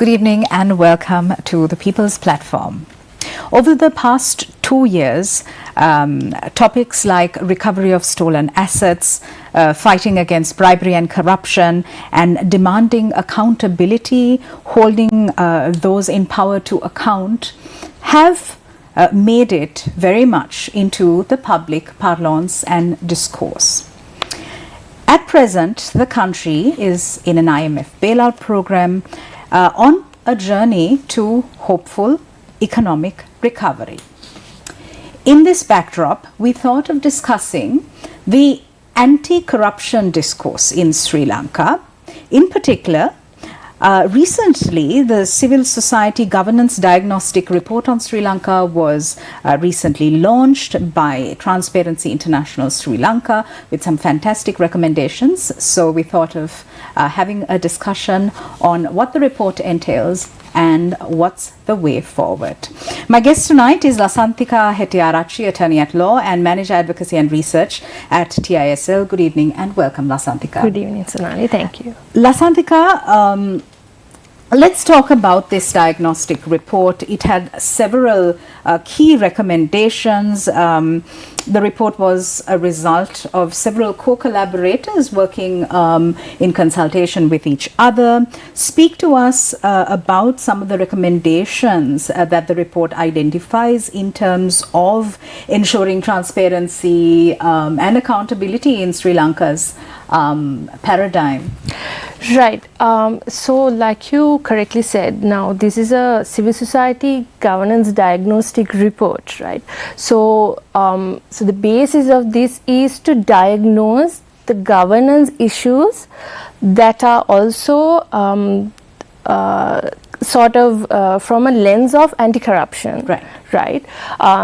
Good evening and welcome to the People's Platform. Over the past 2 years, topics like recovery of stolen assets, fighting against bribery and corruption, and demanding accountability, holding those in power to account, have made it very much into the public parlance and discourse. At present, the country is in an IMF bailout program on a journey to hopeful economic recovery. In this backdrop, we thought of discussing the anti-corruption discourse in Sri Lanka. In particular, recently, the Civil Society Governance Diagnostic Report on Sri Lanka was recently launched by Transparency International Sri Lanka with some fantastic recommendations. So we thought of having a discussion on what the report entails and what's the way forward. My guest tonight is Lasanthika Hettiarachchi, Attorney at Law and Manager Advocacy and Research at TISL. Good evening and welcome, Lasanthika. Good evening, Sonali. Thank you. Lasanthika, let's talk about this diagnostic report. It had several key recommendations. The report was a result of several co-collaborators working in consultation with each other. Speak to us about some of the recommendations that the report identifies in terms of ensuring transparency and accountability in Sri Lanka's paradigm. Right. So like you correctly said, now this is a civil society governance diagnostic report, right? So, so the basis of this is to diagnose the governance issues that are also sort of from a lens of anti-corruption. Right.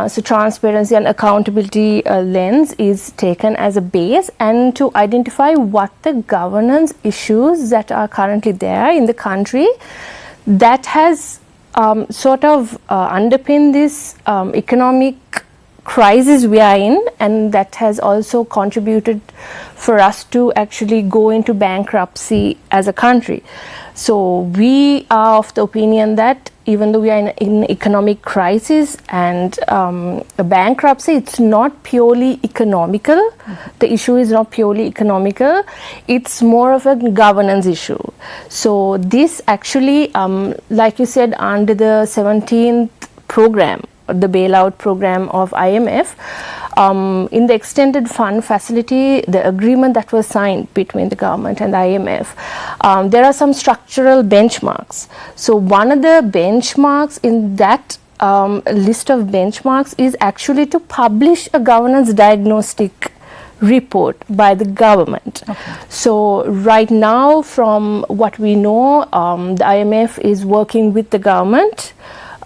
So transparency and accountability lens is taken as a base, and to identify what the governance issues that are currently there in the country that has sort of underpinned this economic crisis we are in, and that has also contributed for us to actually go into bankruptcy as a country. So we are of the opinion that even though we are in economic crisis and a bankruptcy, it's not purely economical. Mm-hmm. The issue is not purely economical. It's more of a governance issue. So this actually, like you said, under the 17th program, the bailout program of IMF, in the extended fund facility, the agreement that was signed between the government and the IMF, there are some structural benchmarks. So one of the benchmarks in that list of benchmarks is actually to publish a governance diagnostic report by the government. Okay. So right now, from what we know, the IMF is working with the government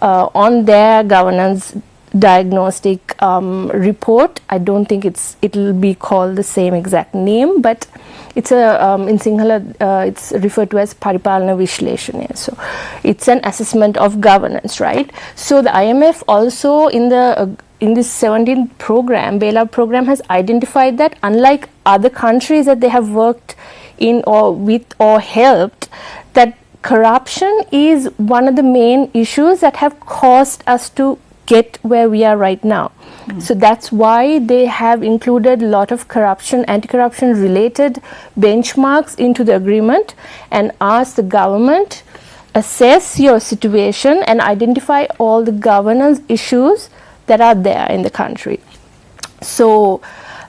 on their governance diagnostic report. I don't think it'll be called the same exact name, but it's a in Sinhala it's referred to as Paripalana Vishleshana. So it's an assessment of governance, right? So the IMF also in this 17th program, bailout program, has identified that unlike other countries that they have worked in or with or helped, that corruption is one of the main issues that have caused us to get where we are right now. Mm. So that's why they have included a lot of corruption, anti-corruption related benchmarks into the agreement and asked the government assess your situation and identify all the governance issues that are there in the country. So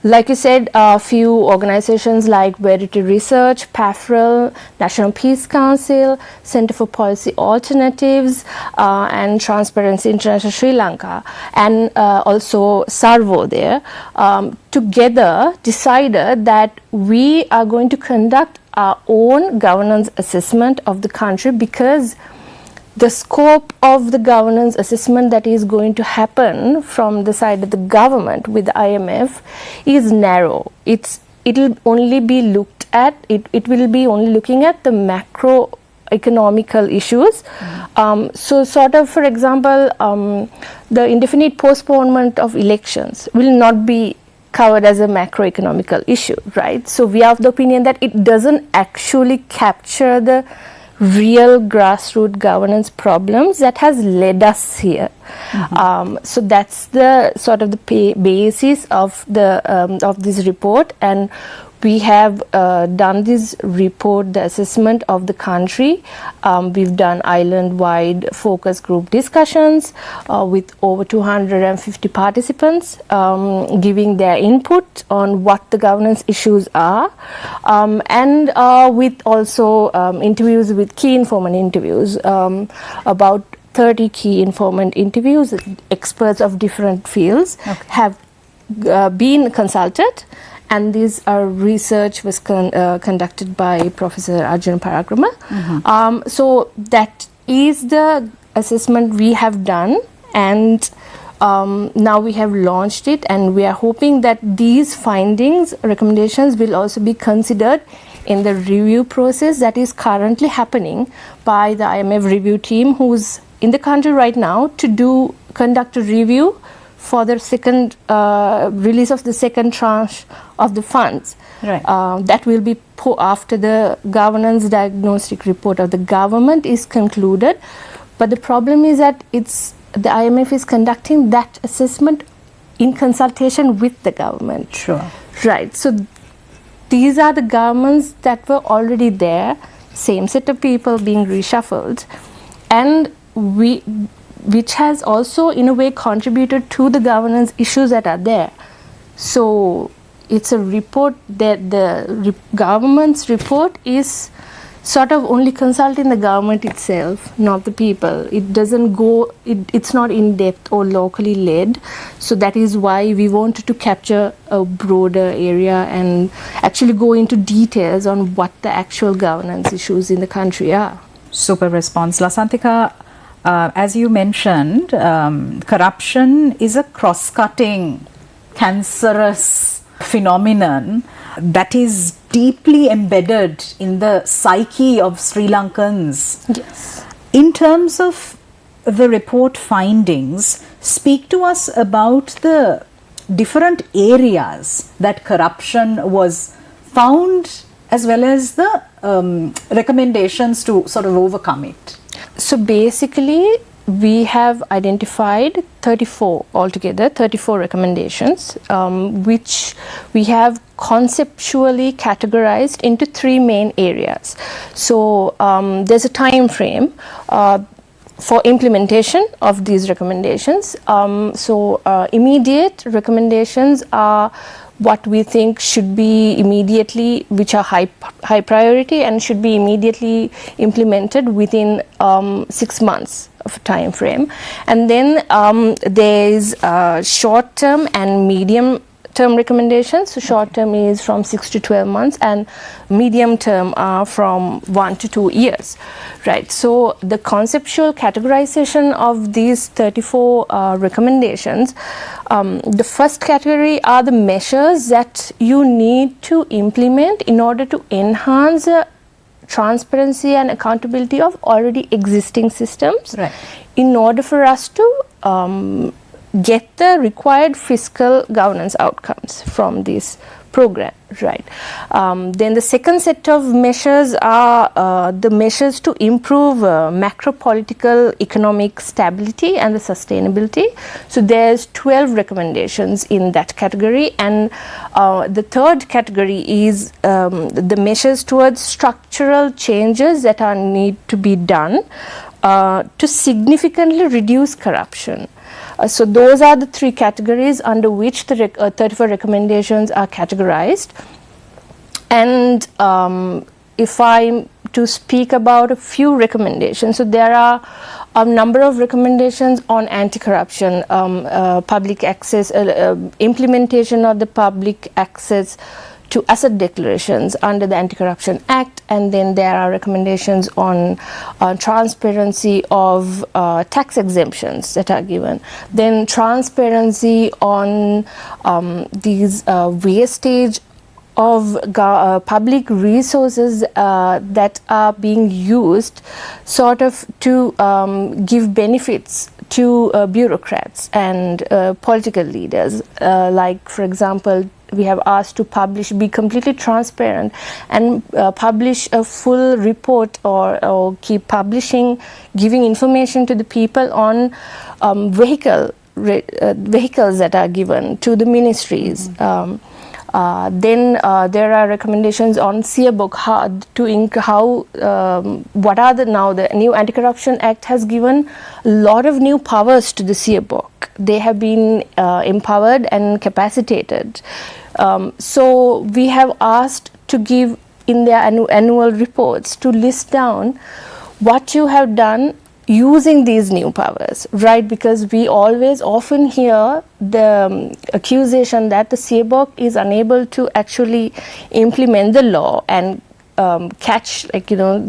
like you said, a few organizations like Verity Research, PAFREL, National Peace Council, Center for Policy Alternatives, and Transparency International Sri Lanka, and also Sarvo there, together decided that we are going to conduct our own governance assessment of the country, because the scope of the governance assessment that is going to happen from the side of the government with the IMF is narrow. It'll only be looked at, it will be only looking at the macroeconomical issues. Mm-hmm. So sort of, for example, the indefinite postponement of elections will not be covered as a macroeconomical issue, right? So we are of the opinion that it doesn't actually capture the real grassroots governance problems that has led us here. So that's the sort of the basis of this report, and we have done this report, the assessment of the country. We've done island-wide focus group discussions with over 250 participants, giving their input on what the governance issues are, and with also interviews with key informant interviews, about 30 key informant interviews. Experts of different fields have been consulted. And this research was conducted by Professor Arjun Parakrama. So that is the assessment we have done, and now we have launched it, and we are hoping that these findings, recommendations will also be considered in the review process that is currently happening by the IMF review team, who's in the country right now to conduct a review for the second release of the second tranche of the funds. Right. That will be after the governance diagnostic report of the government is concluded. But the problem is that the IMF is conducting that assessment in consultation with the government. Sure. Right. So these are the governments that were already there, same set of people being reshuffled, and which has also in a way contributed to the governance issues that are there. So it's a report that the government's report is sort of only consulting the government itself, not the people. It doesn't go, it's not in depth or locally led. So that is why we wanted to capture a broader area and actually go into details on what the actual governance issues in the country are. Super response. Lasantika, as you mentioned, corruption is a cross-cutting, cancerous phenomenon that is deeply embedded in the psyche of Sri Lankans. Yes. In terms of the report findings, speak to us about the different areas that corruption was found, as well as the recommendations to sort of overcome it. So basically, we have identified 34 recommendations, which we have conceptually categorized into 3 main areas. So there's a time frame for implementation of these recommendations. Immediate recommendations are what we think should be immediately, which are high priority and should be immediately implemented within 6 months of a time frame. And then there is short term and medium term recommendations. So short term is from 6 to 12 months and medium term are from 1 to 2 years, right? So the conceptual categorization of these 34 recommendations, the first category are the measures that you need to implement in order to enhance transparency and accountability of already existing systems, right, in order for us to get the required fiscal governance outcomes from this program, right? Then the second set of measures are the measures to improve macro-political economic stability and the sustainability. So there's 12 recommendations in that category, and the third category is the measures towards structural changes that are need to be done to significantly reduce corruption. So those are the 3 categories under which the 34 recommendations are categorized. And if I'm to speak about a few recommendations, so there are a number of recommendations on anti-corruption, public access, implementation of the public access to asset declarations under the Anti-Corruption Act, and then there are recommendations on transparency of tax exemptions that are given. Then transparency on these wastage of public resources that are being used sort of to give benefits to bureaucrats and political leaders, like for example we have asked to be completely transparent and publish a full report or keep publishing, giving information to the people on vehicles that are given to the ministries. Then there are recommendations on Siabok, what are the new Anti-Corruption Act has given a lot of new powers to the Siabok. They have been empowered and capacitated. So we have asked to give in their annual reports to list down what you have done using these new powers, right? Because we often hear the accusation that the Siabok is unable to actually implement the law and catch,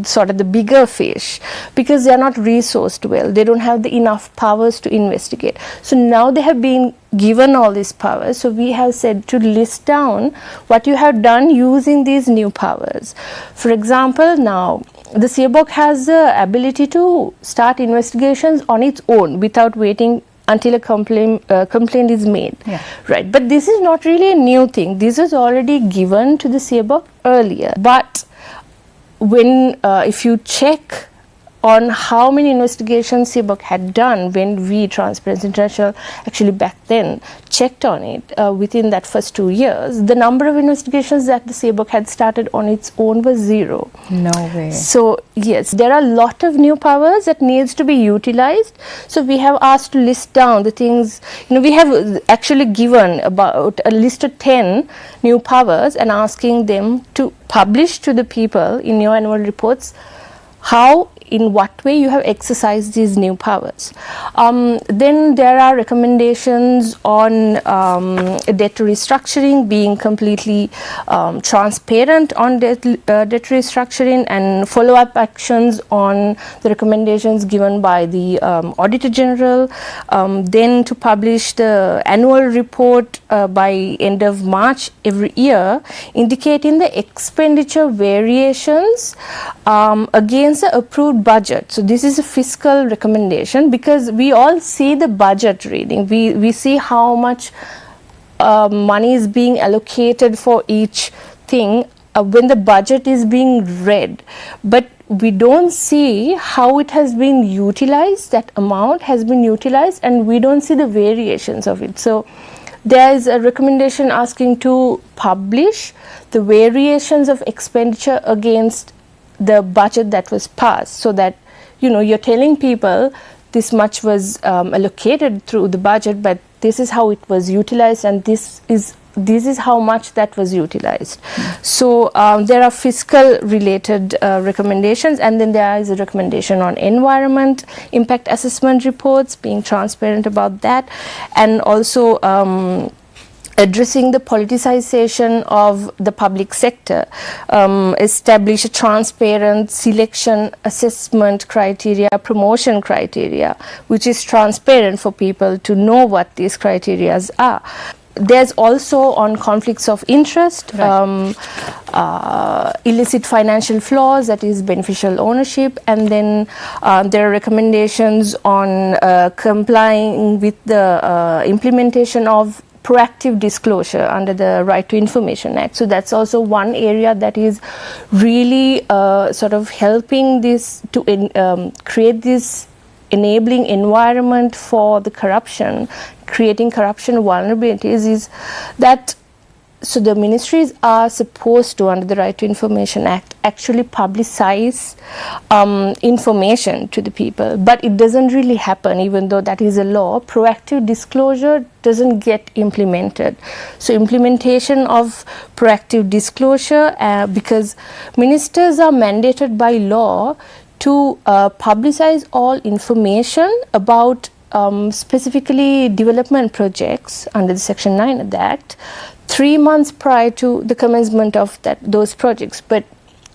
sort of the bigger fish, because they are not resourced well. They don't have enough powers to investigate. So now they have been given all these powers. So we have said to list down what you have done using these new powers. For example, now the Siabok has the ability to start investigations on its own without waiting until a complaint is made, right? But this is not really a new thing. This is already given to the Siabok earlier. But when if you check on how many investigations Siabok had done when we, Transparency International, actually back then checked on it within that first 2 years, the number of investigations that the Siabok had started on its own was 0. No way. So yes, there are a lot of new powers that needs to be utilized. So we have asked to list down the things, we have actually given about a list of 10 new powers and asking them to publish to the people in your annual reports in what way you have exercised these new powers. Then there are recommendations on debt restructuring, being completely transparent on debt restructuring, and follow-up actions on the recommendations given by the Auditor General. Then to publish the annual report by end of March every year, indicating the expenditure variations against the approved budget. So this is a fiscal recommendation, because we all see the budget reading. We see how much money is being allocated for each thing when the budget is being read, but we don't see how it has been utilized, that amount has been utilized, and we don't see the variations of it. So there is a recommendation asking to publish the variations of expenditure against the budget that was passed, so that you're telling people this much was allocated through the budget, but this is how it was utilized, and this is how much that was utilized. So there are fiscal related recommendations, and then there is a recommendation on environment impact assessment reports, being transparent about that, and also addressing the politicization of the public sector, establish a transparent selection assessment criteria, promotion criteria, which is transparent for people to know what these criteria are. There's also on conflicts of interest, illicit financial flows, that is beneficial ownership, and then there are recommendations on complying with the implementation of proactive disclosure under the Right to Information Act. So that's also one area that is really sort of helping this to create this enabling environment for the corruption, creating corruption vulnerabilities, is that so the ministries are supposed to, under the Right to Information Act, actually publicize information to the people, but it doesn't really happen. Even though that is a law, proactive disclosure doesn't get implemented. So implementation of proactive disclosure, because ministers are mandated by law to publicize all information about specifically development projects under the Section 9 of the Act 3 months prior to the commencement of those projects. But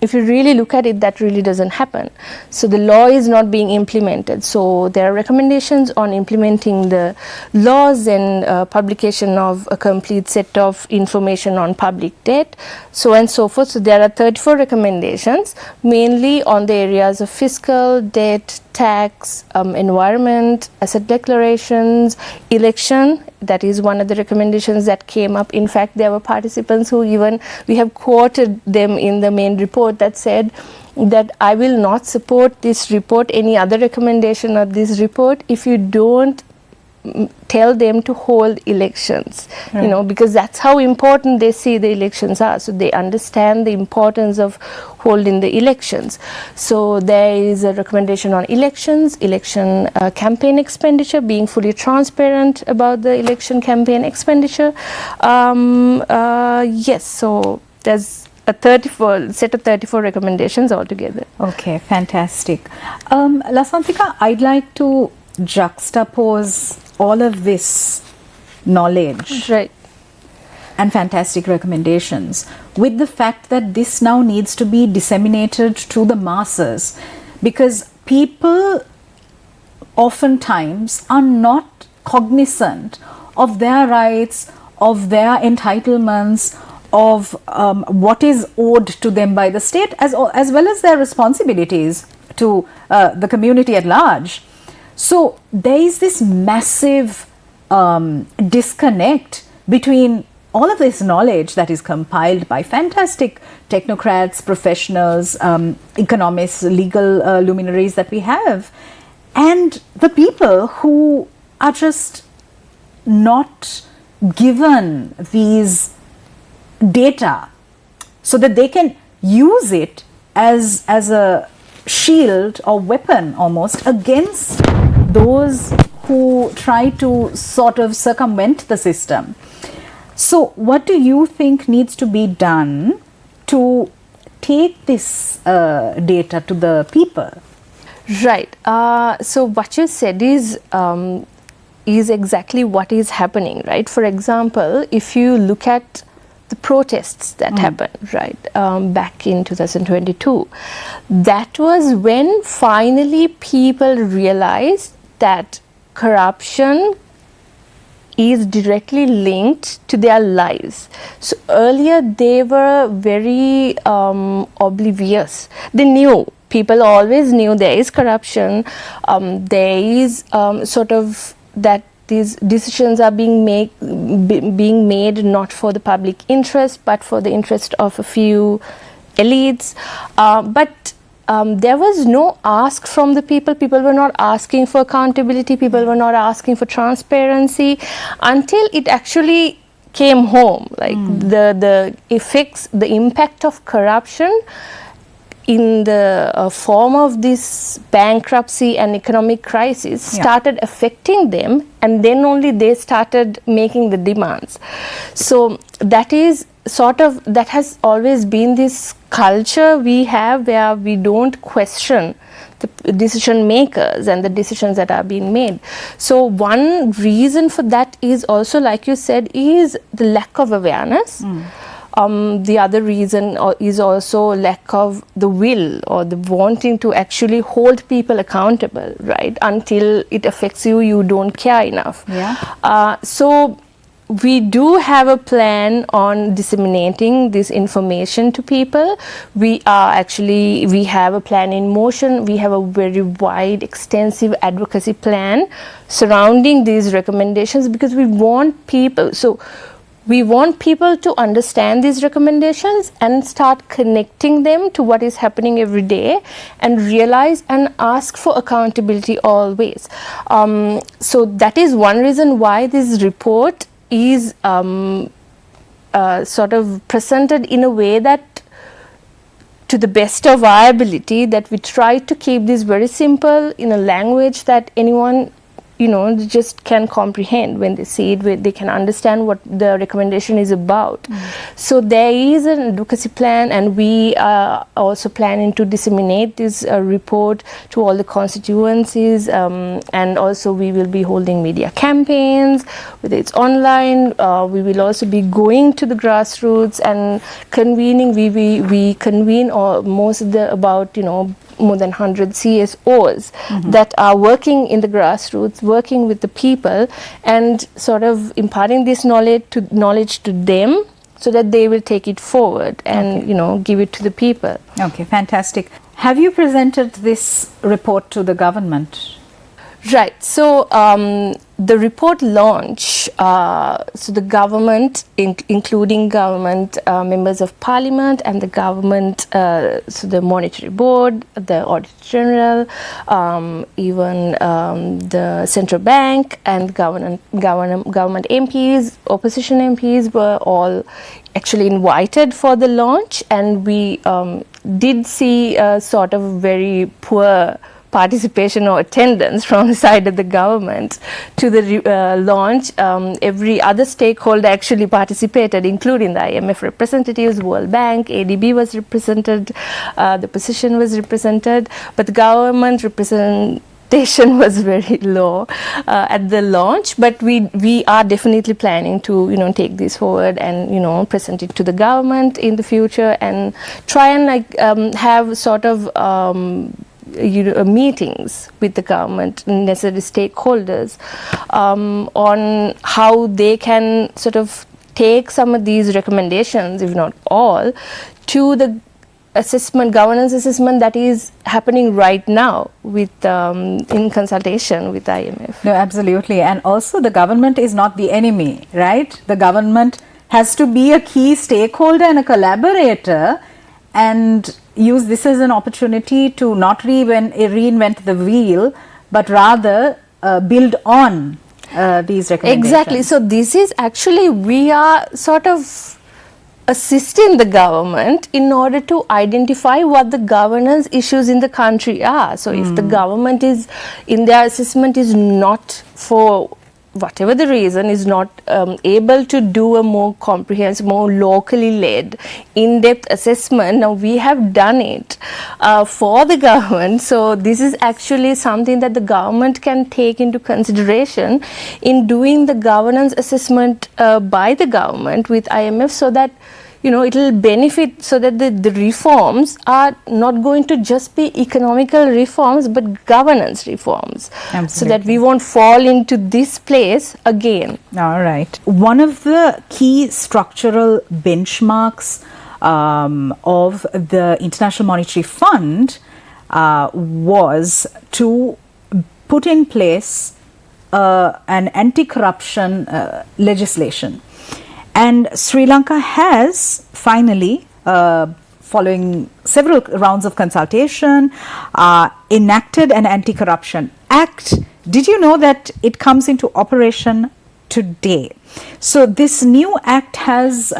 if you really look at it, that really doesn't happen. So the law is not being implemented. So there are recommendations on implementing the laws and publication of a complete set of information on public debt, so and so forth. So there are 34 recommendations, mainly on the areas of fiscal, debt, tax, environment, asset declarations, election that is one of the recommendations that came up. In fact, there were participants who even, we have quoted them in the main report, that said that I will not support this report, any other recommendation of this report, if you don't tell them to hold elections, right. You know, because that's how important they see the elections are. So they understand the importance of holding the elections. So there is a recommendation on elections, election campaign expenditure, being fully transparent about the election campaign expenditure. Yes, so there's a set of 34 recommendations altogether. Okay, fantastic. Lasantika, I'd like to juxtapose all of this knowledge, right, and fantastic recommendations with the fact that this now needs to be disseminated to the masses, because people oftentimes are not cognizant of their rights, of their entitlements, of what is owed to them by the state, as well as their responsibilities to the community at large. So there is this massive disconnect between all of this knowledge that is compiled by fantastic technocrats, professionals, economists, legal luminaries that we have, and the people who are just not given these data so that they can use it as a shield or weapon almost against those who try to sort of circumvent the system. So what do you think needs to be done to take this data to the people? Right. So what you said is exactly what is happening, right? For example, if you look at the protests that happened, right, back in 2022, that was when finally people realized that corruption is directly linked to their lives. So earlier they were very oblivious. They knew, people always knew there is corruption, there is sort of that these decisions are being made not for the public interest but for the interest of a few elites. But there was no ask from the people. People were not asking for accountability. People were not asking for transparency until it actually came home. Like the effects, the impact of corruption in the form of this bankruptcy and economic crisis started affecting them, and then only they started making the demands. So that is sort of, that has always been this culture we have where we don't question the decision makers and the decisions that are being made. So one reason for that is also, like you said, is the lack of awareness. The other reason is also lack of the will or the wanting to actually hold people accountable, right? Until it affects you, you don't care enough. So we do have a plan on disseminating this information to people. We have a plan in motion. We have a very wide, extensive advocacy plan surrounding these recommendations, because we want people to understand these recommendations and start connecting them to what is happening every day and realize and ask for accountability always. So that is one reason why this report is sort of presented in a way that, to the best of our ability, that we try to keep this very simple in a language that anyone just can comprehend. When they see it, they can understand what the recommendation is about. So there is an advocacy plan, and we are also planning to disseminate this report to all the constituencies, and also we will be holding media campaigns, whether it's online. We will also be going to the grassroots and convening. We convene most of the more than 100 CSOs that are working in the grassroots, working with the people, and sort of imparting this knowledge to them, so that they will take it forward and give it to the people. Okay, fantastic. Have you presented this report to the government? Right. So the report launch, so the government, including government members of parliament and the government, so the monetary board, the auditor general, even the central bank and government MPs, opposition MPs were all actually invited for the launch, and we did see a sort of very poor participation or attendance from the side of the government to the launch. Every other stakeholder actually participated, including the IMF representatives, World Bank, ADB was represented, the opposition was represented, but the government representation was very low at the launch. But we are definitely planning to take this forward and present it to the government in the future and try and have sort of meetings with the government, necessary stakeholders, on how they can sort of take some of these recommendations, if not all, to the governance assessment that is happening right now with in consultation with IMF. No, absolutely. And also the government is not the enemy, right? The government has to be a key stakeholder and a collaborator, and use this as an opportunity to not reinvent the wheel, but rather build on these recommendations. Exactly. So this is actually, we are sort of assisting the government in order to identify what the governance issues in the country are. So if the government is, in their assessment, is not, for whatever the reason, is not able to do a more comprehensive, more locally led, in-depth assessment. Now we have done it for the government. So this is actually something that the government can take into consideration in doing the governance assessment by the government with IMF, so that it will benefit, so that the reforms are not going to just be economical reforms, but governance reforms. Absolutely. So that we won't fall into this place again. All right. One of the key structural benchmarks of the International Monetary Fund was to put in place an anti-corruption legislation. And Sri Lanka has finally, following several rounds of consultation, enacted an anti-corruption act. Did you know that it comes into operation today? So this new act has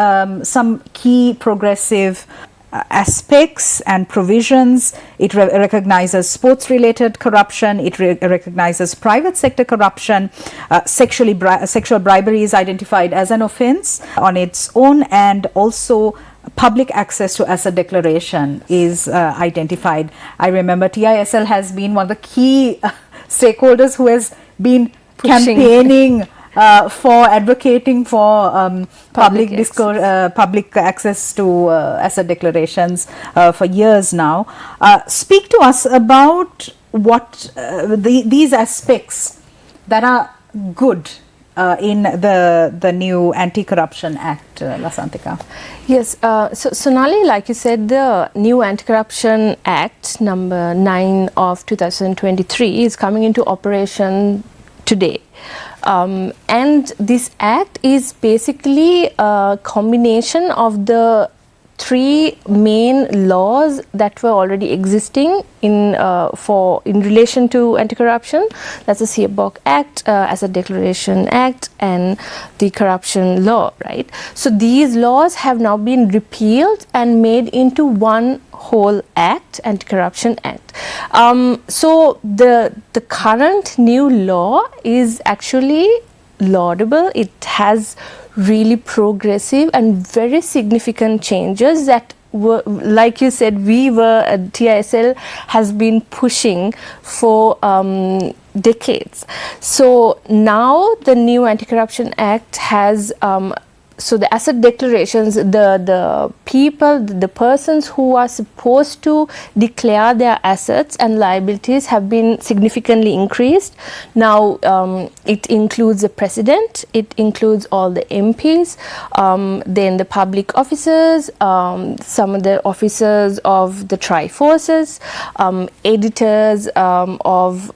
some key progressive aspects and provisions. It recognizes sports-related corruption. It recognizes private sector corruption. Sexual bribery is identified as an offense on its own, and also public access to asset declaration is identified. I remember TISL has been one of the key stakeholders who has been campaigning for advocating for public access to asset declarations for years now. Speak to us about what these aspects that are good in the new Anti-Corruption Act, Lasantika. Yes, so Sonali, like you said, the new Anti-Corruption Act number 9 of 2023 is coming into operation today. And this act is basically a combination of the 3 main laws that were already existing in relation to anti-corruption. That's the CBOC Act, Asset Declaration Act, and the Corruption Law, right? So these laws have now been repealed and made into one whole act, Anti-Corruption Act. So the current new law is actually laudable. It has really progressive and very significant changes that were, like you said, TISL has been pushing for decades. So now the new Anti-Corruption Act has so the asset declarations, the people, the persons who are supposed to declare their assets and liabilities have been significantly increased. Now it includes the president, it includes all the MPs, then the public officers, some of the officers of the Triforces, editors of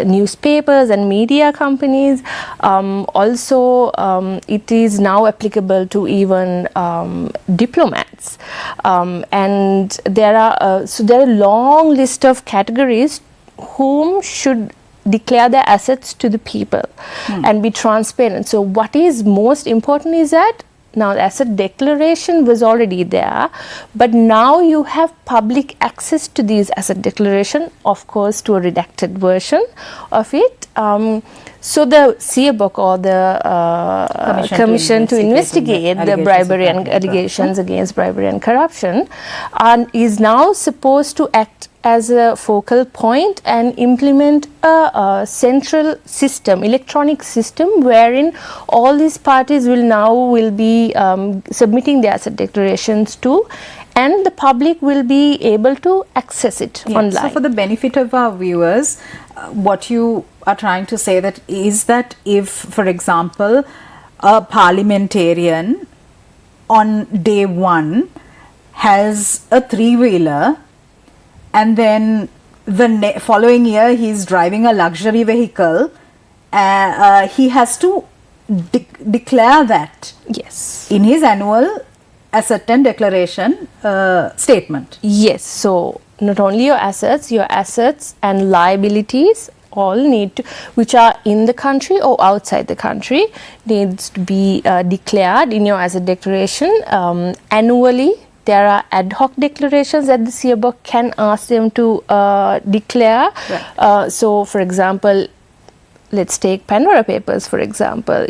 newspapers and media companies. Also it is now applicable to even diplomats, and there are a long list of categories whom should declare their assets to the people and be transparent. So what is most important is that now the asset declaration was already there, but now you have public access to these asset declaration, of course to a redacted version of it. So the CBOC, or the Commission to investigate the bribery and allegations against bribery and corruption, is now supposed to act as a focal point and implement a central system, electronic system, wherein all these parties will be submitting their asset declarations to, and the public will be able to access it online. So for the benefit of our viewers, what you are trying to say that is that if, for example, a parliamentarian on day one has a three-wheeler, and then the following year he is driving a luxury vehicle, he has to declare that in his annual asset and declaration statement. Yes, so not only your assets and liabilities all need to, which are in the country or outside the country, needs to be declared in your asset declaration annually. There are ad hoc declarations that the CBOC can ask them to declare. Right. So, for example, let's take Pandora Papers, for example,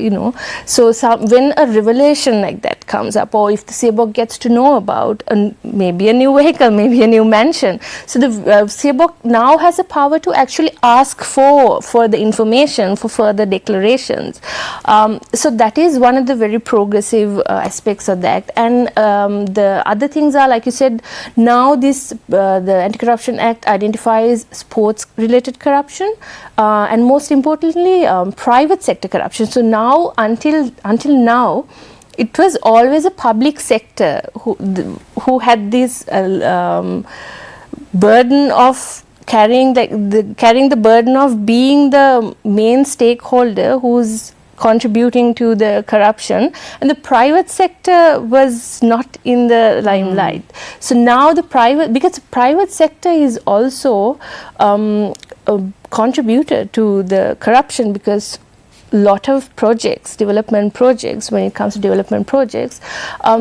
So when a revelation like that comes up, or if the CBOC gets to know about maybe a new vehicle, maybe a new mansion, so the CBOC now has a power to actually ask for the information for further declarations. So that is one of the very progressive aspects of the Act. And the other things are, like you said, now the Anti-Corruption Act identifies sports-related corruption, and most importantly, private sector corruption. So now, until now, it was always a public sector who had this burden of carrying the burden of being the main stakeholder who's contributing to the corruption, and the private sector was not in the limelight. So now because the private sector is also a contributor to the corruption, because lot of development projects, when it comes to development projects,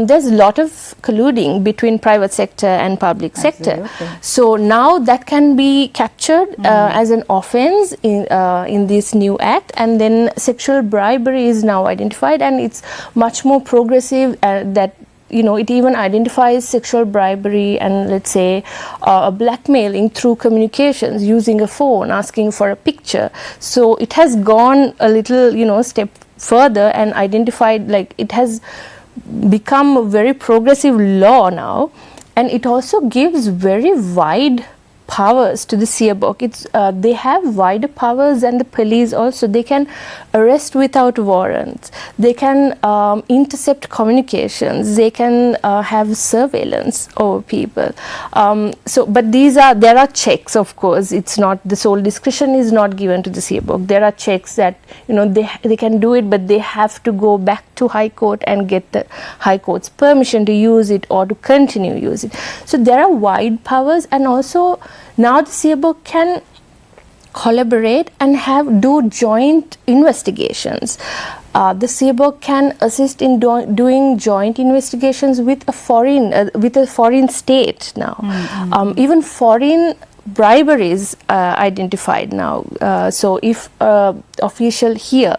there's a lot of colluding between private sector and public sector. So now that can be captured as an offense in this new act, and then sexual bribery is now identified, and it's much more progressive that it even identifies sexual bribery and, let's say, blackmailing through communications using a phone, asking for a picture. So it has gone a little, step further and identified, like, it has become a very progressive law now, and it also gives very wide powers to the CBOC. They have wider powers than the police also. They can arrest without warrants. They can intercept communications. They can have surveillance over people. But there are checks, of course. It's not, the sole discretion is not given to the CBOC. There are checks that, they can do it, but they have to go back to High Court and get the High Court's permission to use it or to continue use it. So there are wide powers, and also now the CBOC can collaborate and do joint investigations. The CBOC can assist in doing joint investigations with a foreign state now. Even foreign briberies identified now. So if official here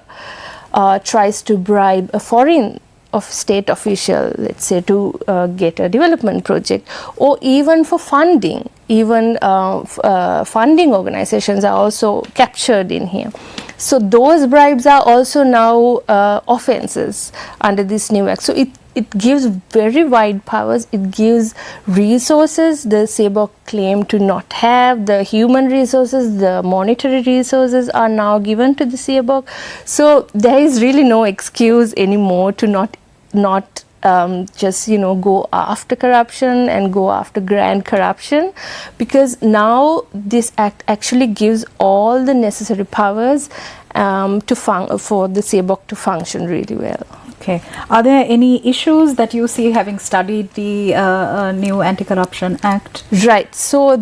tries to bribe a foreign state official, let's say, to get a development project, or even for funding, even funding organizations are also captured in here. So those bribes are also now offences under this new act. So it gives very wide powers. It gives resources the SABOC claim to not have. The human resources, the monetary resources are now given to the SABOC. So there is really no excuse anymore to not just go after corruption and go after grand corruption, because now this act actually gives all the necessary powers for the SABOC to function really well. Okay. Are there any issues that you see, having studied the new Anti-Corruption Act? Right. So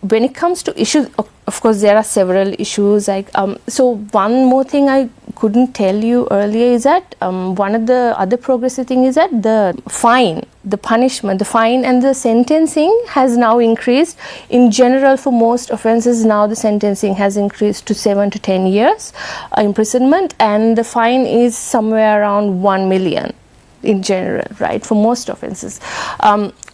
when it comes to issues, of course, there are several issues. Like so, one more thing I couldn't tell you earlier is that one of the other progressive thing is that the fine, the punishment, the fine and the sentencing has now increased. In general, for most offences, now the sentencing has increased to 7 to 10 years imprisonment, and the fine is somewhere around 1 million. In general, right, for most offences.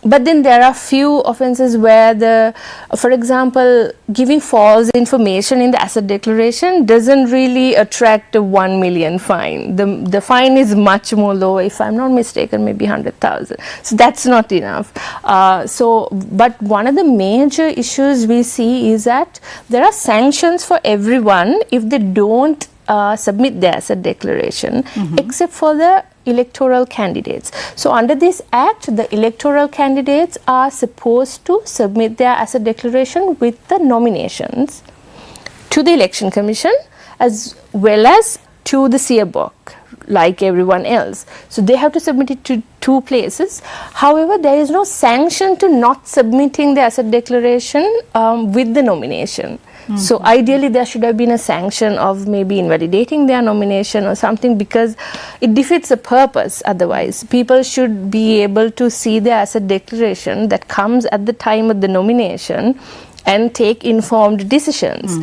But then there are few offences where for example, giving false information in the asset declaration doesn't really attract a 1 million fine. The fine is much more lower, if I'm not mistaken, maybe 100,000. So that's not enough. But one of the major issues we see is that there are sanctions for everyone if they don't submit their asset declaration, except for the electoral candidates. So under this act, the electoral candidates are supposed to submit their asset declaration with the nominations to the Election Commission as well as to the SABOC, like everyone else. So they have to submit it to 2 places. However, there is no sanction to not submitting the asset declaration with the nomination. So ideally there should have been a sanction of maybe invalidating their nomination or something, because it defeats the purpose otherwise. People should be able to see the asset declaration that comes at the time of the nomination and take informed decisions.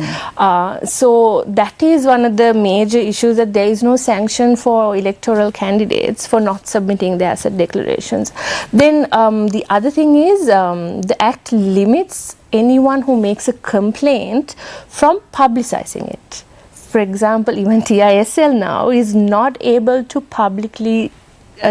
So that is one of the major issues, that there is no sanction for electoral candidates for not submitting their asset declarations. Then the other thing is the act limits anyone who makes a complaint from publicizing it. For example, even TISL now is not able to publicly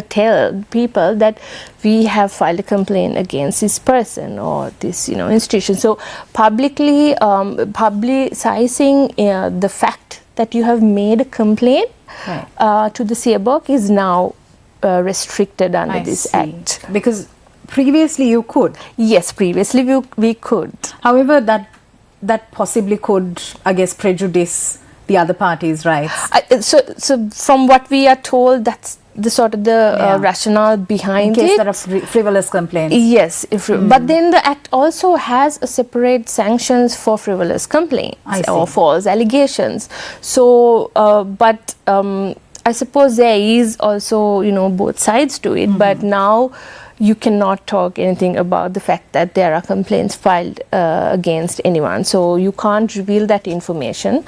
tell people that we have filed a complaint against this person or this institution. So publicly publicizing the fact that you have made a complaint to the SABOC is now restricted under this act. Because previously you could? Yes, previously we could. However, that possibly could, I guess, prejudice the other party's rights. So from what we are told, that's the sort of the rationale behind it. In case there are frivolous complaints. Yes, but then the act also has a separate sanctions for frivolous complaints or false allegations. So, but I suppose there is also both sides to it. But now you cannot talk anything about the fact that there are complaints filed against anyone. So you can't reveal that information.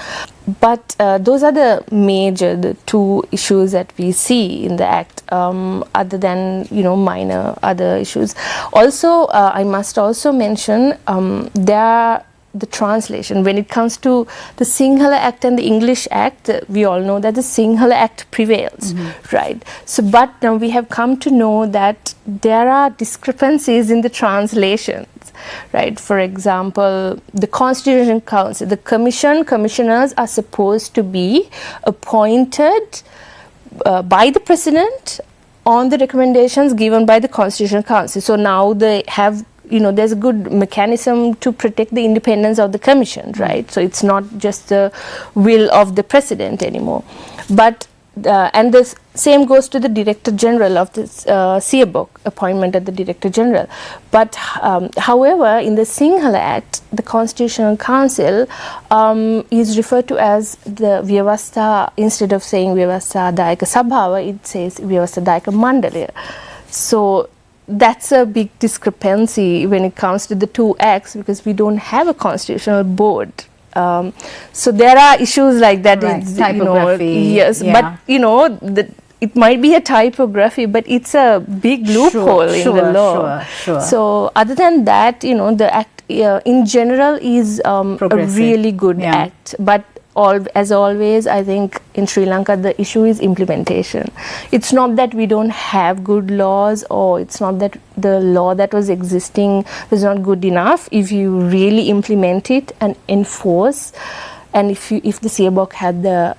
But those are the 2 issues that we see in the act, other than minor other issues. Also, I must also mention the translation. When it comes to the Sinhala Act and the English Act, we all know that the Sinhala Act prevails, right? So, but now we have come to know that there are discrepancies in the translations, right? For example, the Constitution Council, the commissioners are supposed to be appointed by the President on the recommendations given by the Constitution Council. So now they have there's a good mechanism to protect the independence of the commission, right? So it's not just the will of the president anymore. But and the same goes to the Director General of the SABOC, appointment at the Director General. But however, in the Sinhala Act, the Constitutional Council is referred to as the Vyavastha. Instead of saying Vyavastha Dayaka Sabhava, it says Vyavastha Dayaka Mandalaya. So that's a big discrepancy when it comes to the 2 acts, because we don't have a constitutional board. So there are issues like that. Right. Typography. Yes, but it might be a typography, but it's a big loophole in the law. Sure. So other than that, the act in general is a really good act. But as always, I think in Sri Lanka the issue is implementation. It's not that we don't have good laws, or it's not that the law that was existing was not good enough. If you really implement it and enforce, and if the CBOC had the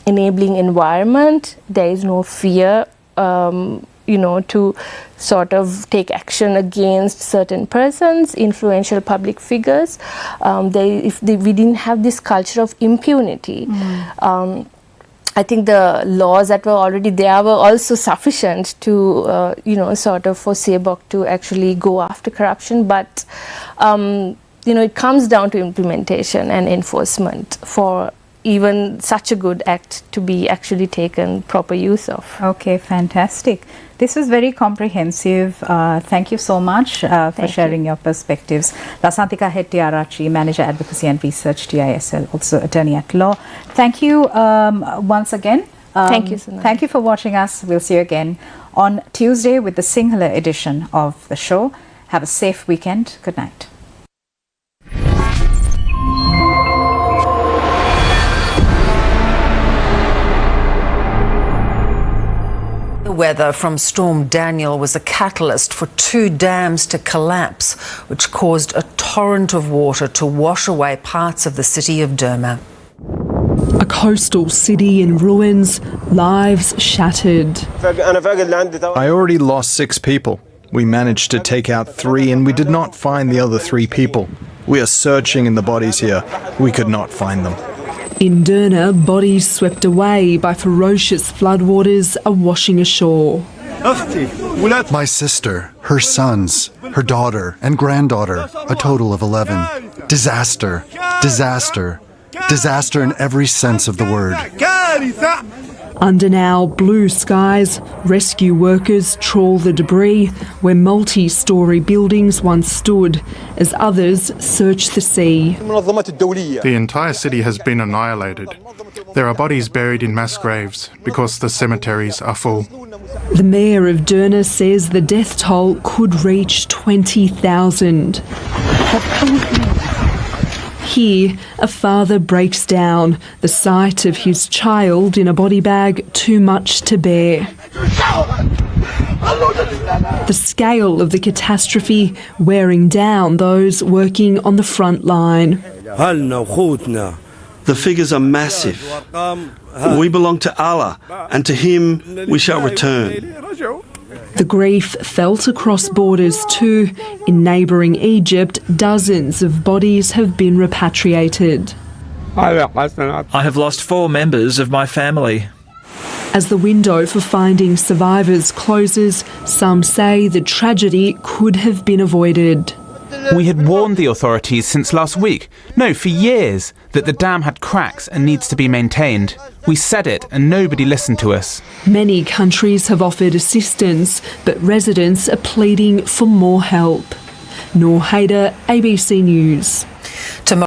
enabling environment, there is no fear to sort of take action against certain persons, influential public figures. We didn't have this culture of impunity, I think the laws that were already there were also sufficient to, sort of for CBOC to actually go after corruption. But, it comes down to implementation and enforcement for even such a good act to be actually taken proper use of. Okay, fantastic. This was very comprehensive. Thank you so much for sharing your perspectives. Lasantika Hettiarachchi, Manager Advocacy and Research, TISL, also Attorney at Law. Thank you once again. Thank you, Sunil. Thank you for watching us. We'll see you again on Tuesday with the Sinhala edition of the show. Have a safe weekend. Good night. Weather from Storm Daniel was a catalyst for 2 dams to collapse, which caused a torrent of water to wash away parts of the city of Derma. A coastal city in ruins, lives shattered. I already lost 6 people. We managed to take out 3 and we did not find the other 3 people. We are searching in the bodies here. We could not find them. In Derna, bodies swept away by ferocious floodwaters are washing ashore. My sister, her sons, her daughter and granddaughter, a total of 11. Disaster, disaster, disaster in every sense of the word. Under now blue skies, rescue workers trawl the debris where multi-storey buildings once stood as others search the sea. The entire city has been annihilated. There are bodies buried in mass graves because the cemeteries are full. The mayor of Derna says the death toll could reach 20,000. Here, a father breaks down, the sight of his child in a body bag too much to bear. The scale of the catastrophe wearing down those working on the front line. The figures are massive. We belong to Allah, and to Him we shall return. The grief felt across borders too. In neighbouring Egypt, dozens of bodies have been repatriated. I have lost 4 members of my family. As the window for finding survivors closes, some say the tragedy could have been avoided. We had warned the authorities since last week, no, for years, that the dam had cracks and needs to be maintained. We said it and nobody listened to us. Many countries have offered assistance, but residents are pleading for more help. Noor Haider, ABC News.